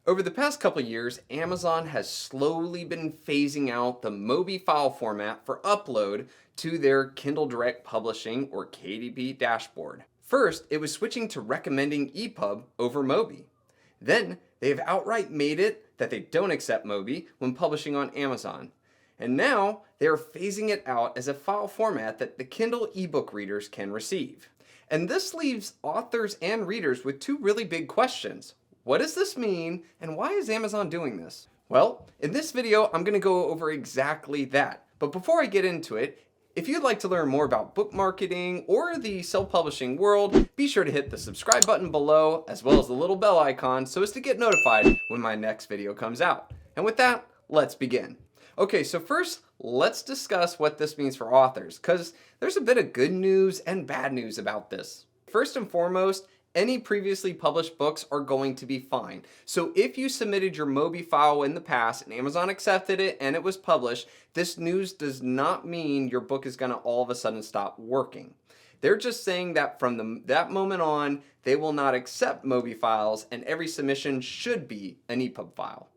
Over the past couple years, Amazon has slowly been phasing out the Mobi File format for upload to their Kindle Direct Publishing or KDP dashboard. First, it was switching to recommending epub over Mobi. Then, they have outright made it that they don't accept Mobi when publishing on Amazon. And now, they are phasing it out as a file format that the Kindle ebook readers can receive. And this leaves authors and readers with two really big questions. What does this mean, and why is Amazon doing this? Well, in this video, I'm going to go over exactly that. But before I get into it, if you'd like to learn more about book marketing or the self-publishing world, be sure to hit the subscribe button below, as well as the little bell icon, so as to get notified when my next video comes out. And with that, let's begin. Okay, so first, let's discuss what this means for authors, because there's a bit of good news and bad news about this. First and foremost, any previously published books are going to be fine. So if you submitted your Mobi file in the past and Amazon accepted it and it was published, this news does not mean your book is going to all of a sudden stop working. They're just saying that from that moment on, they will not accept Mobi files and every submission should be an EPUB file.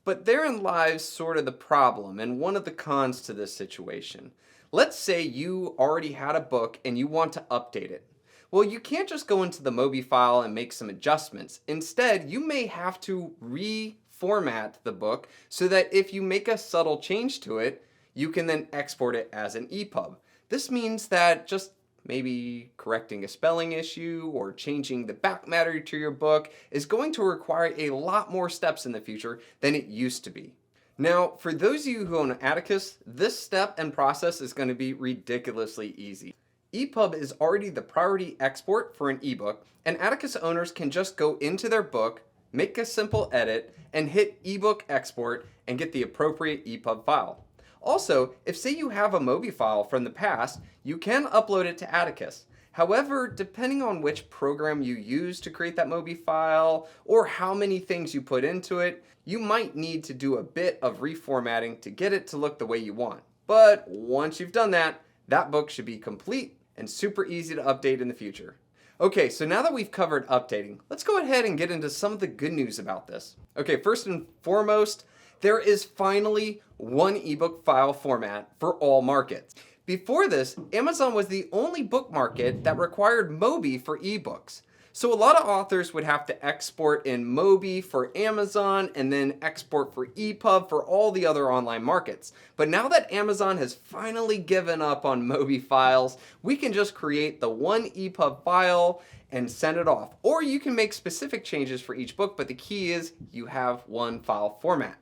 But therein lies sort of the problem and one of the cons to this situation. Let's say you already had a book and you want to update it. Well, you can't just go into the Mobi file and make some adjustments. Instead, you may have to reformat the book so that if you make a subtle change to it, you can then export it as an EPUB. This means that just maybe correcting a spelling issue or changing the back matter to your book is going to require a lot more steps in the future than it used to be. Now, for those of you who own Atticus, this step and process is going to be ridiculously easy. EPUB is already the priority export for an ebook, and Atticus owners can just go into their book, make a simple edit, and hit ebook export and get the appropriate EPUB file. Also, if say you have a Mobi file from the past, you can upload it to Atticus. However, depending on which program you use to create that Mobi file or how many things you put into it, you might need to do a bit of reformatting to get it to look the way you want. But once you've done that, that book should be complete and super easy to update in the future. Okay, so now that we've covered updating, let's go ahead and get into some of the good news about this. Okay, first and foremost, there is finally one ebook file format for all markets. Before this, Amazon was the only book market that required Mobi for ebooks. So a lot of authors would have to export in Mobi for Amazon and then export for EPUB for all the other online markets. But now that Amazon has finally given up on Mobi files, we can just create the one EPUB file and send it off. Or you can make specific changes for each book, but the key is you have one file format.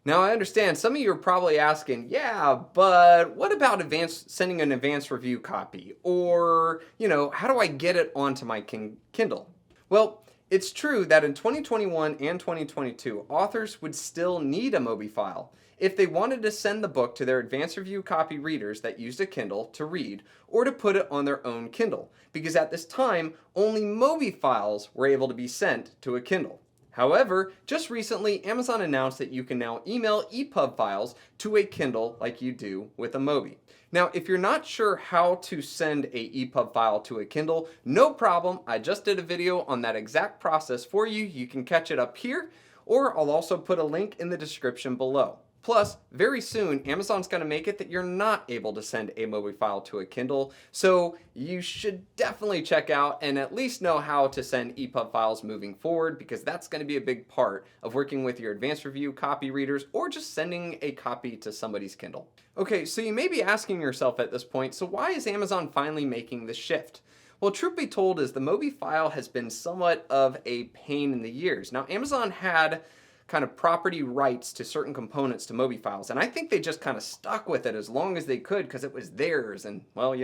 Now I understand some of you are probably asking, yeah, but what about sending an advanced review copy? Or, how do I get it onto my Kindle? Well, it's true that in 2021 and 2022, authors would still need a Mobi file if they wanted to send the book to their advanced review copy readers that used a Kindle to read or to put it on their own Kindle, because at this time, only Mobi files were able to be sent to a Kindle. However, just recently, Amazon announced that you can now email EPUB files to a Kindle like you do with a Mobi. Now, if you're not sure how to send a EPUB file to a Kindle, no problem. I just did a video on that exact process for you. You can catch it up here, or I'll also put a link in the description below. Plus, very soon, Amazon's going to make it that you're not able to send a Mobi file to a Kindle, so you should definitely check out and at least know how to send EPUB files moving forward, because that's going to be a big part of working with your advanced review copy readers or just sending a copy to somebody's Kindle. Okay, so you may be asking yourself at this point, so why is Amazon finally making this shift? Well, truth be told is the Mobi file has been somewhat of a pain in the years. Now, Amazon had kind of property rights to certain components to Mobi files, and I think they just kind of stuck with it as long as they could because it was theirs, and well,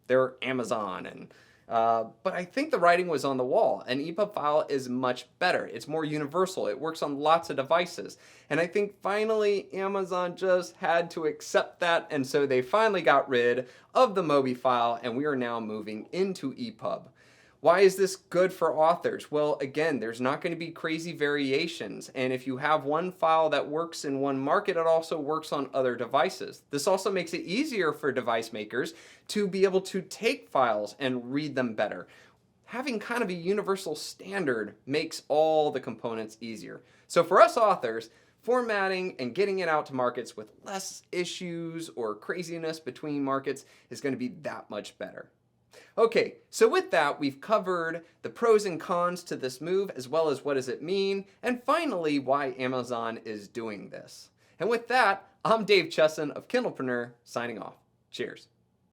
they're Amazon, and but I think the writing was on the wall. An EPUB file is much better. It's more universal. It works on lots of devices, and I think finally Amazon just had to accept that, and so they finally got rid of the Mobi file, and we are now moving into EPUB. Why is this good for authors? Well, again, there's not going to be crazy variations, and if you have one file that works in one market, it also works on other devices. This also makes it easier for device makers to be able to take files and read them better. having kind of a universal standard makes all the components easier. So for us authors, formatting and getting it out to markets with less issues or craziness between markets is going to be that much better. Okay, so with that, we've covered the pros and cons to this move, as well as what does it mean, and finally, why Amazon is doing this. And with that, I'm Dave Chesson of Kindlepreneur, signing off. Cheers.